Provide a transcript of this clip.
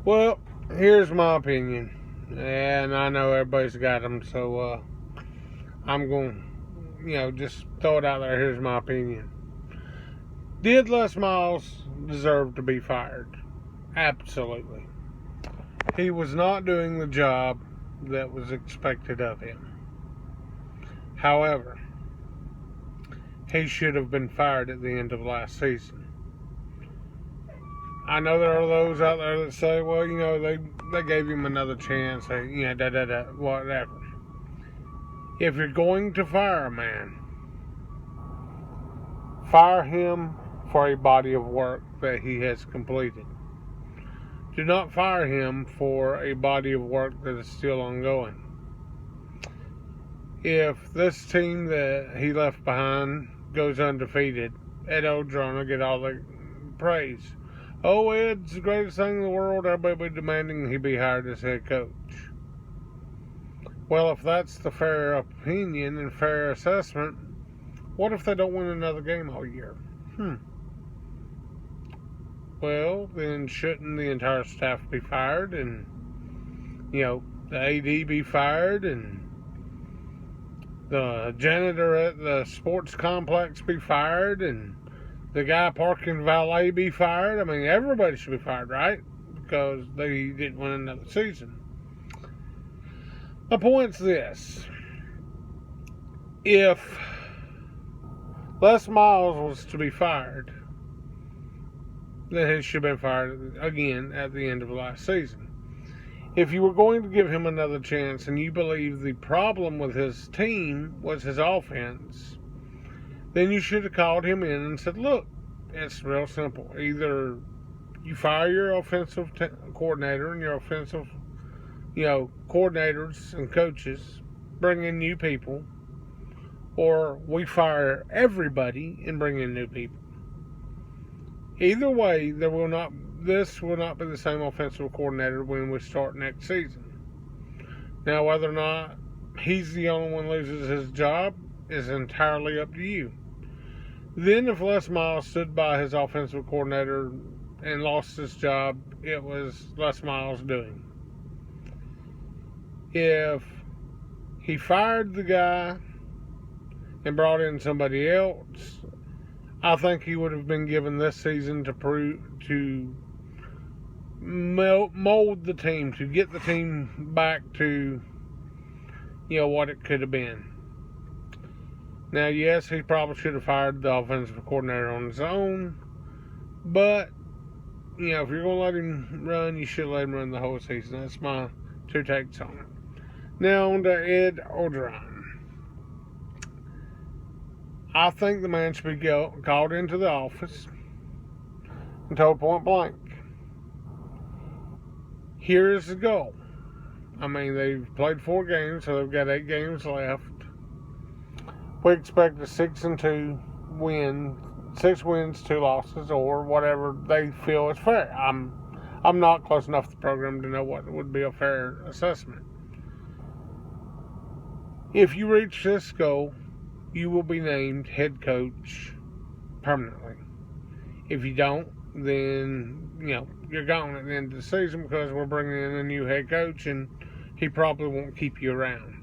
Well, here's my opinion, and I know everybody's got them, so I'm going to, just throw it out there. Here's my opinion. Did Les Miles deserve to be fired? Absolutely. He was not doing the job that was expected of him. However, he should have been fired at the end of last season. I know there are those out there that say, well, they gave him another chance, whatever. If you're going to fire a man, fire him for a body of work that he has completed. Do not fire him for a body of work that is still ongoing. If this team that he left behind goes undefeated, Ed Orgeron will get all the praise. Oh, Ed's the greatest thing in the world. Everybody will be demanding he be hired as head coach. Well, if that's the fair opinion and fair assessment, what if they don't win another game all year? Well, then shouldn't the entire staff be fired and, the AD be fired and the janitor at the sports complex be fired and the guy parking valet be fired? I mean, everybody should be fired, right? Because they didn't win another season. My point's this. If Les Miles was to be fired, then he should have been fired again at the end of last season. If you were going to give him another chance and you believe the problem with his team was his offense, then you should have called him in and said, look, it's real simple. Either you fire your offensive coordinator and your offensive, coordinators and coaches, bring in new people, or we fire everybody and bring in new people. Either way, this will not be the same offensive coordinator when we start next season. Now, whether or not he's the only one who loses his job is entirely up to you. Then, if Les Miles stood by his offensive coordinator and lost his job, it was Les Miles' doing. If he fired the guy and brought in somebody else, I think he would have been given this season to mold the team, to get the team back to, what it could have been. Now, yes, he probably should have fired the offensive coordinator on his own, but, if you're going to let him run, you should let him run the whole season. That's my two takes on it. Now, on to Ed Orgeron. I think the man should be called into the office and told point blank, here's the goal. I mean, they've played 4 games, so they've got 8 games left. We expect a 6-2 win, 6 wins, 2 losses, or whatever they feel is fair. I'm not close enough to the program to know what would be a fair assessment. If you reach this goal, you will be named head coach permanently. If you don't, then, you're gone at the end of the season because we're bringing in a new head coach and he probably won't keep you around.